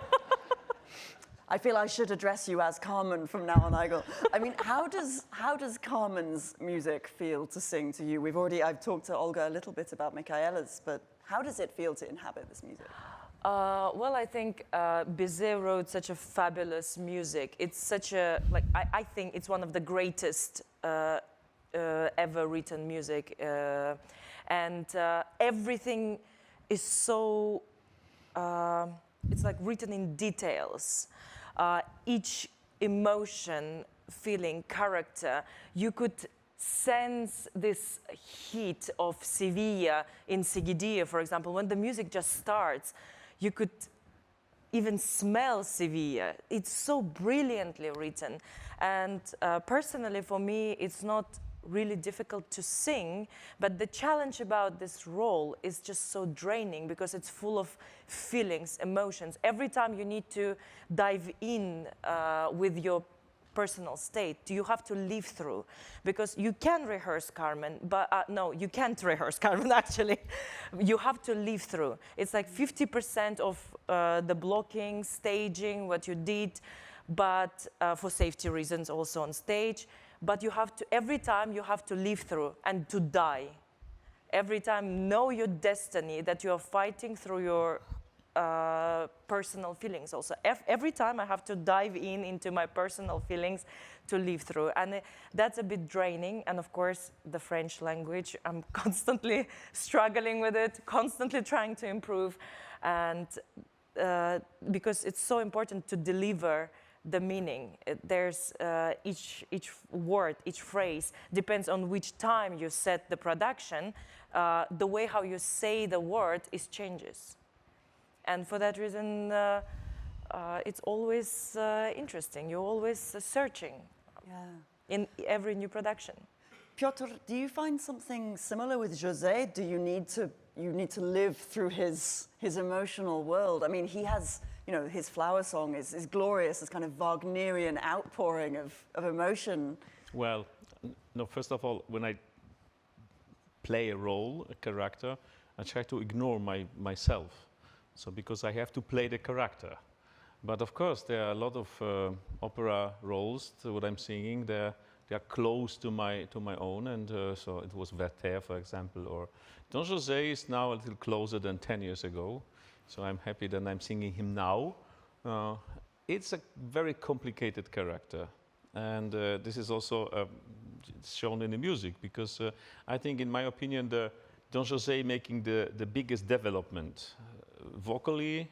I feel I should address you as Carmen from now on, Igor. I mean, how does Carmen's music feel to sing to you? I've talked to Olga a little bit about Michaela's, but how does it feel to inhabit this music? Well, I think Bizet wrote such a fabulous music. It's such a, like, I think it's one of the greatest ever written music. And everything is so, it's like written in details. Each emotion, feeling, character, you could sense this heat of Sevilla in Seguidilla, for example. When the music just starts, you could even smell Sevilla. It's so brilliantly written. And personally, for me, it's not really difficult to sing, but the challenge about this role is just so draining because it's full of feelings, emotions. Every time you need to dive in with your personal state, you have to live through, because you can rehearse Carmen, but no, you can't rehearse Carmen actually. You have to live through. It's like 50% of the blocking, staging, what you did, but for safety reasons also on stage. But you have to, every time you have to live through and to die. Every time know your destiny, that you are fighting through your personal feelings also. Every time I have to dive into my personal feelings to live through. And that's a bit draining. And of course, the French language, I'm constantly struggling with it, constantly trying to improve. And because it's so important to deliver the meaning. There's each word, each phrase depends on which time you set the production. The way how you say the word changes. And for that reason, it's always interesting. You're always searching in every new production. Piotr, do you find something similar with José? Do you need to live through his emotional world? I mean, he has you know, his flower song is glorious, this kind of Wagnerian outpouring of emotion. Well, no, first of all, when I play a role, a character, I try to ignore myself. So because I have to play the character. But of course, there are a lot of opera roles, what I'm singing, they are close to my own, and so it was Werther, for example, or Don José is now a little closer than 10 years ago, so I'm happy that I'm singing him now. It's a very complicated character, and this is also shown in the music, because I think, in my opinion, the Don José making the biggest development vocally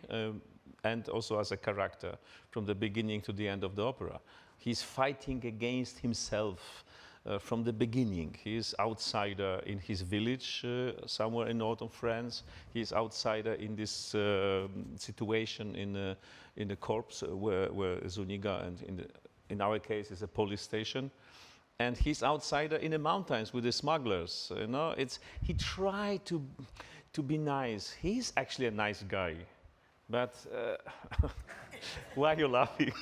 and also as a character from the beginning to the end of the opera. He's fighting against himself from the beginning. He is outsider in his village somewhere in northern France. He's outsider in this situation in the corps where Zuniga, and in our case is a police station. And he's outsider in the mountains with the smugglers. You know, he tried to be nice. He's actually a nice guy, but why are you laughing?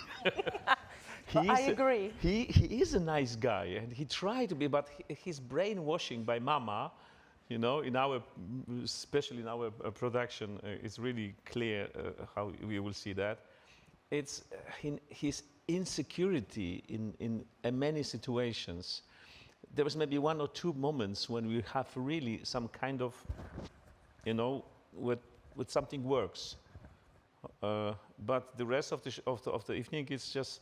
I agree. He is a nice guy, and he tried to be, but his brainwashing by Mama, you know, especially in our production, it's really clear how we will see that. It's his insecurity in many situations. There was maybe 1 or 2 moments when we have really some kind of, you know, with something works. But the rest of the evening, it's just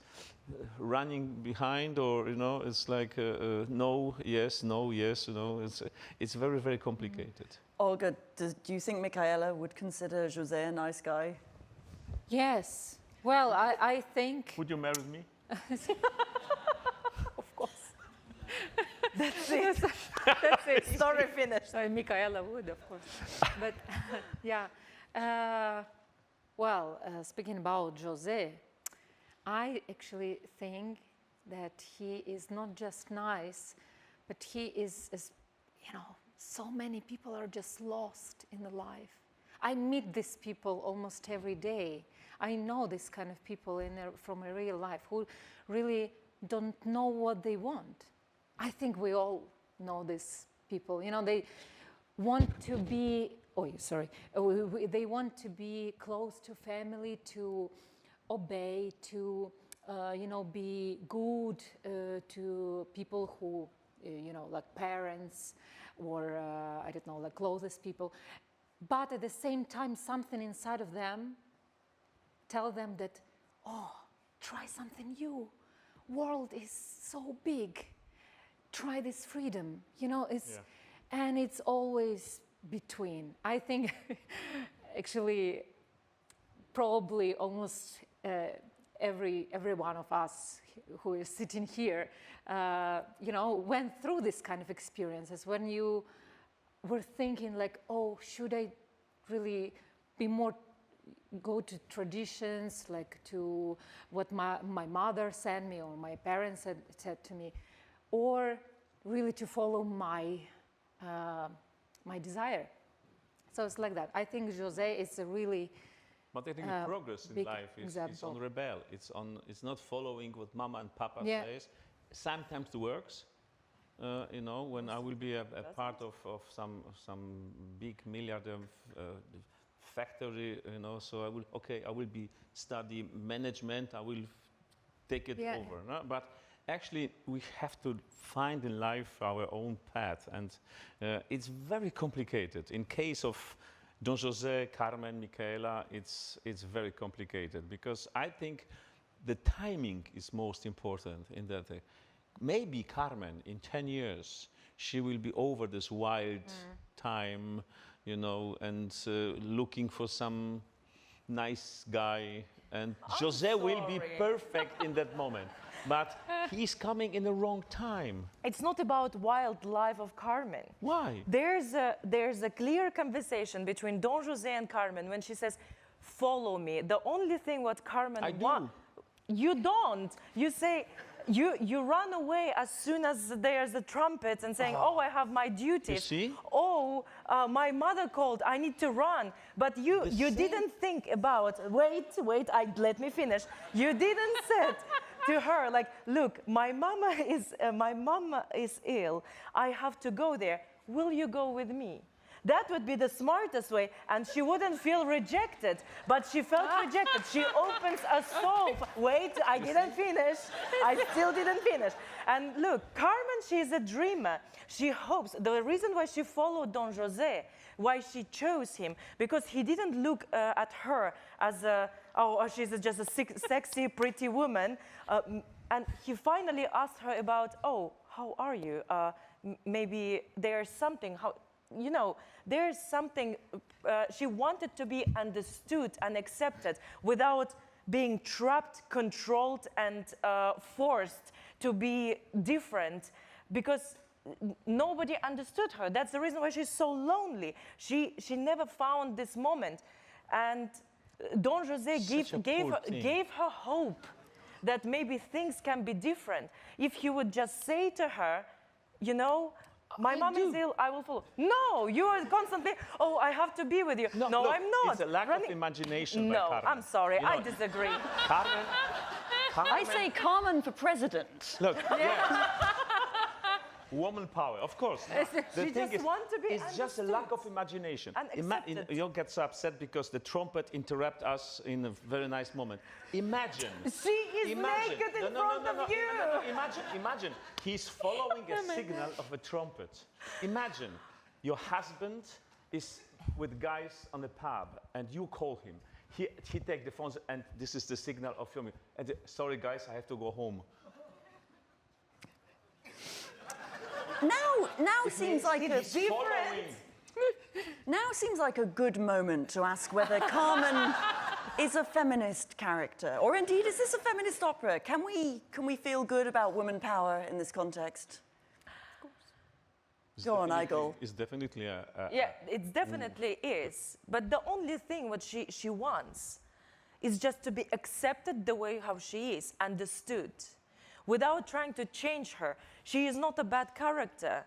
running behind, or you know, it's like no, yes, no, yes. You know, it's very, very complicated. Olga, do you think Michaela would consider José a nice guy? Yes. Well, I think. Would you marry me? Of course. That's it. That's it. Story finished. Michaela would, of course. But yeah. Well, speaking about José, I actually think that he is not just nice, but he is, you know, so many people are just lost in the life. I meet these people almost every day. I know this kind of people from a real life who really don't know what they want. I think we all know these people. You know, they want to be. They want to be close to family, to obey, to you know, be good to people who, you know, like parents, or I don't know, like closest people. But at the same time, something inside of them tell them that, oh, try something new. World is so big. Try this freedom. You know, and it's always between. I think actually probably almost every one of us who is sitting here, you know, went through this kind of experiences when you were thinking like, oh, should I really be more, go to traditions, like to what my mother sent me or my parents said to me, or really to follow my desire. So it's like that. I think José is a really But I think the progress in life is on rebel. It's not following what Mama and Papa says. Sometimes it works. You know, when I will be a part of some big milliarder factory, you know, so I will be study management. I will take it over. No? But actually, we have to find in life our own path, and it's very complicated. In case of Don José, Carmen, Michaela, it's very complicated, because I think the timing is most important in that. Maybe Carmen, in 10 years, she will be over this wild time, you know, and looking for some nice guy, and José will be perfect in that moment. But he's coming in the wrong time. It's not about wild life of Carmen. Why? There's a clear conversation between Don José and Carmen when she says, "Follow me." The only thing what Carmen wants. You don't. You say, you run away as soon as there's a trumpet and saying, oh, I have my duties. You see? Oh, my mother called, I need to run. But you didn't think about, wait, let me finish. You didn't say to her, like, look, my mama is ill. I have to go there. Will you go with me? That would be the smartest way, and she wouldn't feel rejected, but she felt rejected. She opens a stove. Wait, I didn't finish. I still didn't finish. And look, Carmen, she's a dreamer. She hopes. The reason why she followed Don José, why she chose him, because he didn't look at her as a, oh, she's just a sexy, pretty woman. And he finally asked her about, oh, how are you? Maybe there's something, you know, there's something, she wanted to be understood and accepted without being trapped, controlled, and forced to be different, because nobody understood her. That's the reason why she's so lonely. She never found this moment. And Don José gave her hope that maybe things can be different. If he would just say to her, you know, my mom is ill, I will follow. No, you are constantly, oh, I have to be with you. No, look, I'm not. It's a lack of imagination by Carmen. I'm sorry, You know, I disagree. Carmen, I say Carmen for president. look, woman power, of course. She just wants to be It's just a lack of imagination. And accepted. You get so upset because the trumpet interrupt us in a very nice moment. Imagine. She is naked in front of you. Imagine. He's following a signal of a trumpet. Imagine your husband is with guys on the pub and you call him. He takes the phone and this is the signal of filming. And sorry guys, I have to go home. Now seems like a Following. now seems like a good moment to ask whether Carmen is a feminist character, or indeed is this a feminist opera? Can we feel good about woman power in this context? Go on, Igor. It's definitely a Yeah, it definitely is. But the only thing what she wants is just to be accepted the way how she is, understood, without trying to change her. She is not a bad character.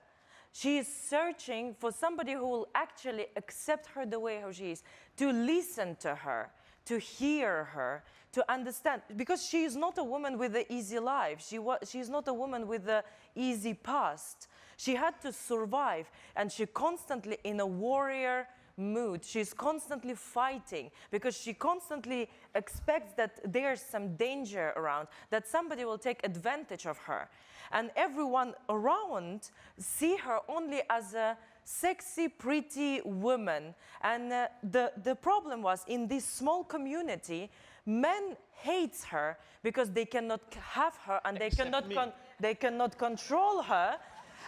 She is searching for somebody who will actually accept her the way how she is, to listen to her, to hear her, to understand. Because she is not a woman with an easy life. She is not a woman with an easy past. She had to survive, and she constantly in a warrior mood. She's constantly fighting because she constantly expects that there's some danger around, that somebody will take advantage of her. And everyone around see her only as a sexy, pretty woman. And the problem was, in this small community, men hate her because they cannot have her and they cannot control her.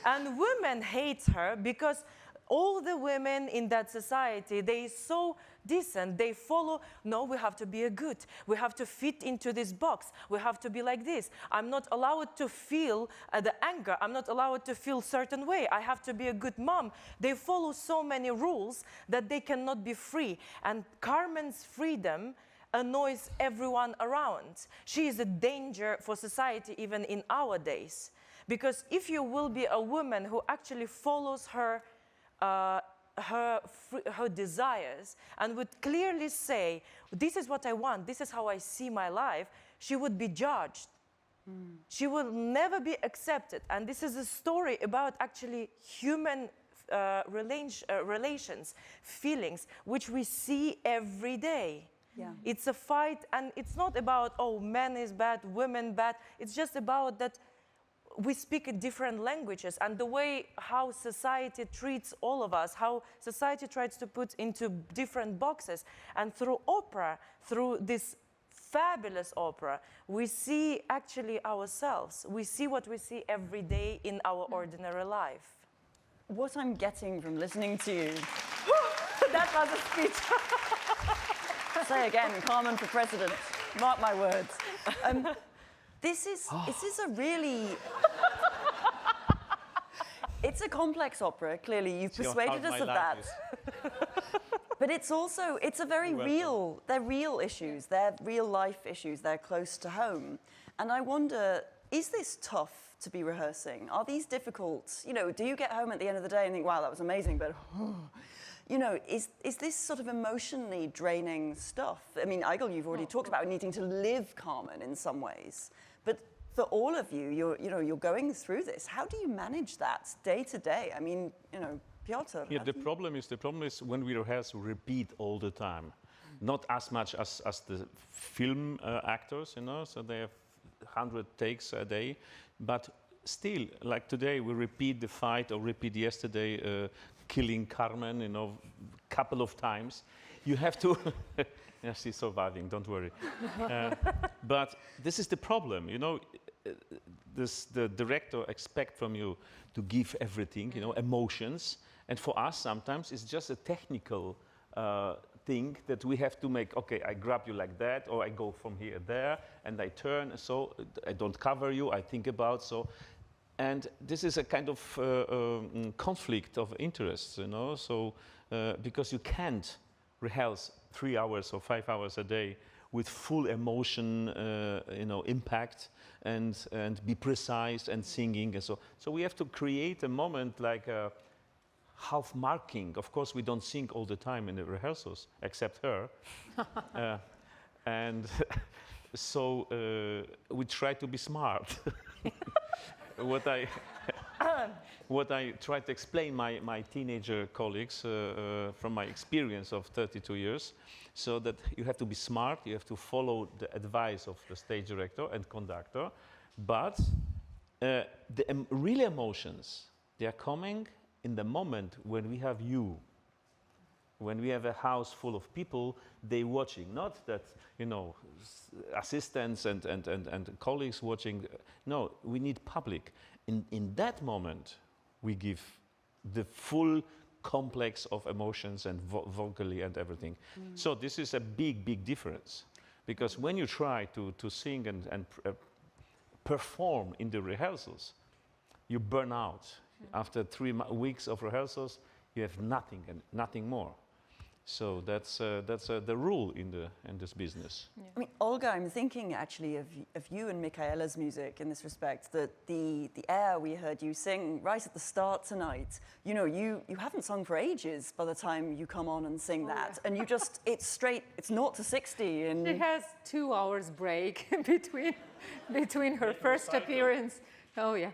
And women hate her because all the women in that society, they're so decent. They follow, no, we have to be a good. We have to fit into this box. We have to be like this. I'm not allowed to feel the anger. I'm not allowed to feel certain way. I have to be a good mom. They follow so many rules that they cannot be free. And Carmen's freedom annoys everyone around. She is a danger for society even in our days. Because if you will be a woman who actually follows her desires and would clearly say, this is what I want, this is how I see my life, she would be judged. She will never be accepted. And this is a story about actually human relations, feelings, which we see every day. Yeah. It's a fight, and it's not about, oh, men is bad, women bad. It's just about that we speak different languages, and the way how society treats all of us, how society tries to put into different boxes. And through opera, through this fabulous opera, we see actually ourselves. We see what we see every day in our ordinary life. What I'm getting from listening to you... That was a speech. Say again, Carmen for president. Mark my words. This is a really... It's a complex opera, clearly. You've persuaded us of that. But it's also, it's a very real, they're real issues. They're real life issues. They're close to home. And I wonder, is this tough to be rehearsing? Are these difficult? You know, do you get home at the end of the day and think, wow, that was amazing, but, you know, is this sort of emotionally draining stuff? I mean, Eigil, you've already talked about needing to live Carmen in some ways, but for all of you, you're going through this. How do you manage that day to day? I mean, you know, Piotr. Yeah, the problem is when we rehearse, we repeat all the time. Not as much as the film actors, you know, so they have 100 takes a day, but still, like today, we repeat the fight or repeat yesterday killing Carmen, you know, couple of times. You have to, yeah, she's surviving, don't worry. But this is the problem, you know, the director expects from you to give everything, you know, emotions, and for us sometimes it's just a technical thing that we have to make. Okay, I grab you like that, or I go from here there, and I turn, so I don't cover you, I think about, so. And this is a kind of conflict of interests, you know, so because you can't rehearse 3 hours or 5 hours a day with full emotion, you know, impact, and be precise and singing, and so. So we have to create a moment like a half marking. Of course, we don't sing all the time in the rehearsals, except her, and so we try to be smart. What I try to explain my teenager colleagues from my experience of 32 years, so that you have to be smart, you have to follow the advice of the stage director and conductor, but the real emotions, they are coming in the moment when we have you. When we have a house full of people, they watching, not that, you know, assistants and colleagues watching. No, we need public. In that moment, we give the full complex of emotions and vocally and everything. So this is a big difference. Because when you try to sing and perform in the rehearsals, you burn out. After 3 weeks of rehearsals, you have nothing and nothing more. So that's the rule in this business. Yeah. I mean, Olga, I'm thinking actually of you and Michaela's music in this respect, that the air we heard you sing right at the start tonight, you know, you haven't sung for ages by the time you come on and sing that. Yeah. And you just, it's straight, it's 0 to 60. And she has 2 hours break between her first appearance. Oh, yeah.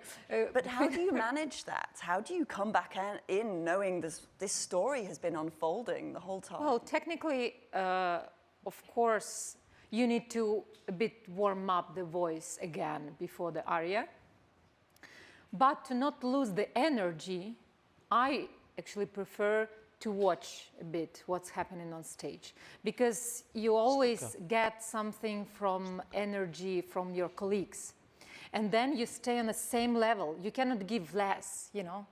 But how do you manage that? How do you come back in knowing this story has been unfolding the whole time? Well, technically, of course, you need to a bit warm up the voice again before the aria. But to not lose the energy, I actually prefer to watch a bit what's happening on stage. Because you always get something from energy from your colleagues. And then you stay on the same level. You cannot give less, you know,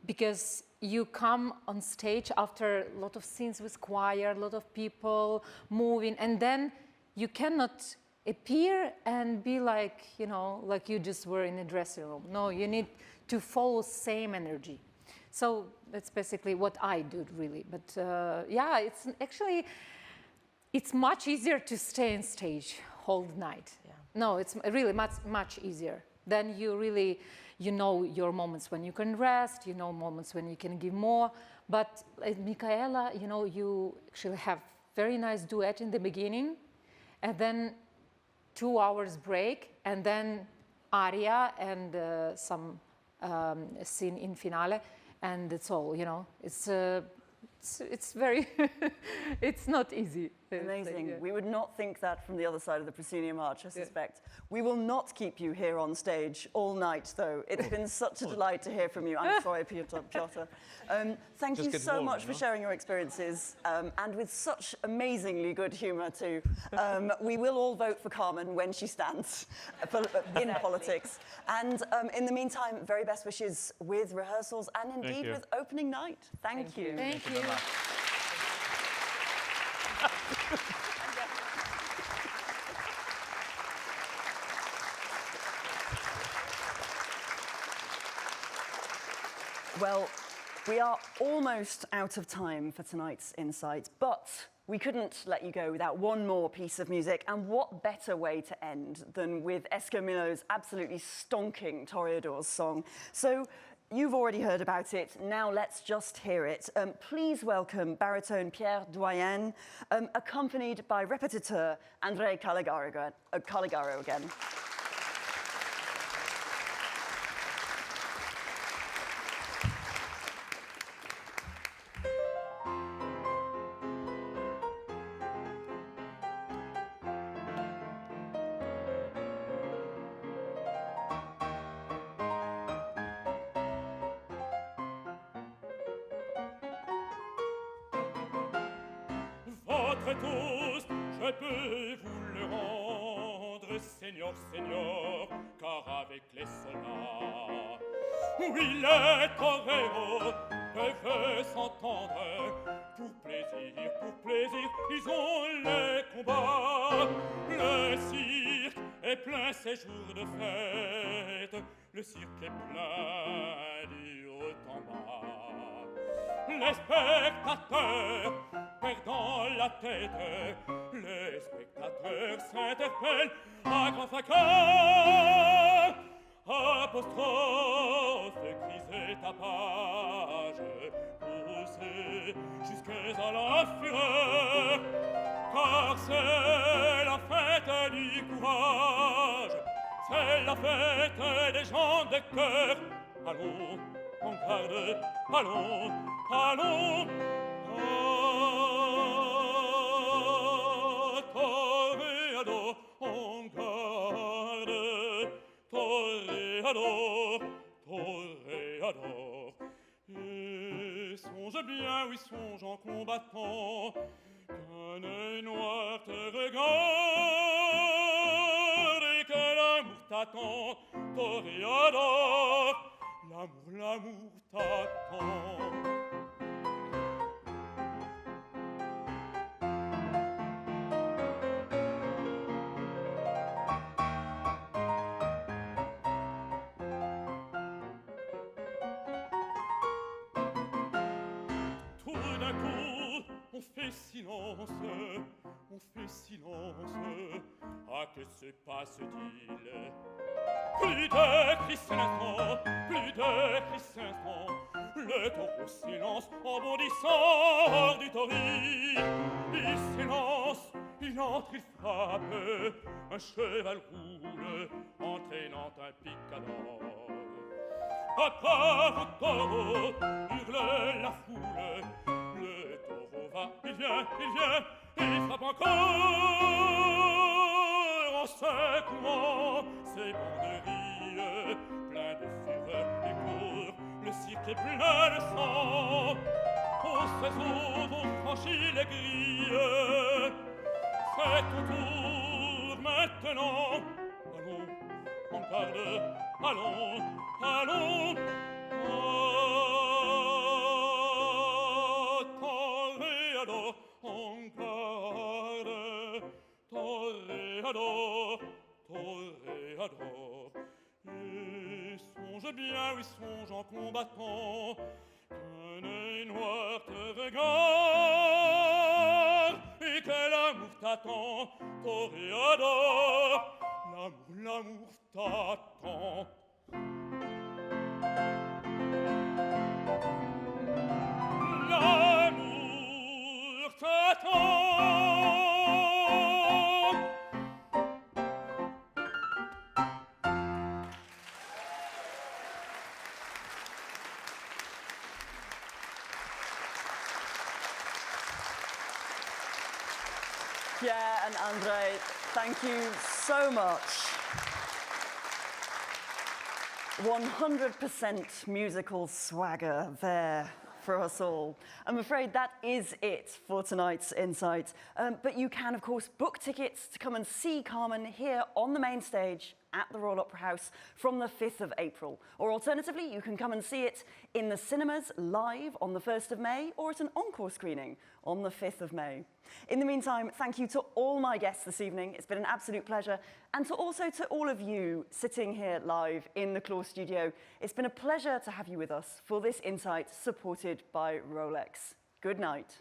because you come on stage after a lot of scenes with choir, a lot of people moving, and then you cannot appear and be like, you know, like you just were in a dressing room. No, you need to follow same energy. So that's basically what I do, really. But yeah, it's actually, it's much easier to stay on stage whole night. Yeah. No, it's really much easier. Then you really, you know your moments when you can rest, you know moments when you can give more. But Michaela, you know, you actually have very nice duet in the beginning, and then 2 hours break, and then aria and some scene in finale, and that's all, you know. It's very, it's not easy. Amazing. Yeah. We would not think that from the other side of the proscenium arch, I suspect. Yeah. We will not keep you here on stage all night, though. It's been such a delight to hear from you. I'm sorry, Piotr. Thank you so much for sharing your experiences, and with such amazingly good humour, too. We will all vote for Carmen when she stands in politics. And in the meantime, very best wishes with rehearsals and indeed with opening night. Thank you. Thank you. Well, We are almost out of time for tonight's Insight, but we couldn't let you go without one more piece of music, and what better way to end than with Escamillo's absolutely stonking Toreador's song. So you've already heard about it, now let's just hear it. Please welcome baritone Pierre Doyen, accompanied by repetiteur André Caligaro again. Votre toast, je peux vous le rendre, Seigneur, Seigneur, car avec les soldats, oui, les toreros peuvent s'entendre. Pour plaisir, ils ont les combats. Le cirque est plein ces jours de fête, le cirque est plein du haut en bas. Les spectateurs perdant la tête, les spectateurs s'interpellent à grand fracas. Apostrophes, cris et tapages, poussés jusqu'à la fureur, car c'est la fête du courage, c'est la fête des gens de cœur. Allons, en garde, allons, allons. Toreador, en garde, Toreador, Toreador. Et songe bien, oui, songe en combattant, qu'un œil noir te regarde et que l'amour t'attend, Toreador, l'amour t'attend. On fait silence, ah que se passe-t-il? Plus de cris s'instants, le taureau s'élance en bondissant hors du toril. Il s'élance, il entre, il frappe, un cheval roule, entraînant un picador. À part au taureau, hurle la foule, le taureau va, il vient, il frappe encore en secouant ses banderilles, plein de fureur et court, le cirque est plein de sang. Au 16 on franchit les grilles, c'est ton tour maintenant. Allons, en garde, allons, allons. Toreador, en garde, Toreador, Toreador. Et songe bien, oui, songe en combattant, qu'un œil noir te regarde et que l'amour t'attend, Toreador, l'amour t'attend. L'amour t'attend. Pierre and André, thank you so much. 100% musical swagger there for us all. I'm afraid that is it for tonight's Insight. But you can, of course, book tickets to come and see Carmen here on the main stage at the Royal Opera House from the 5th of April. Or alternatively, you can come and see it in the cinemas live on the 1st of May or at an encore screening on the 5th of May. In the meantime, thank you to all my guests this evening. It's been an absolute pleasure. And also to all of you sitting here live in the Claw studio. It's been a pleasure to have you with us for this insight supported by Rolex. Good night.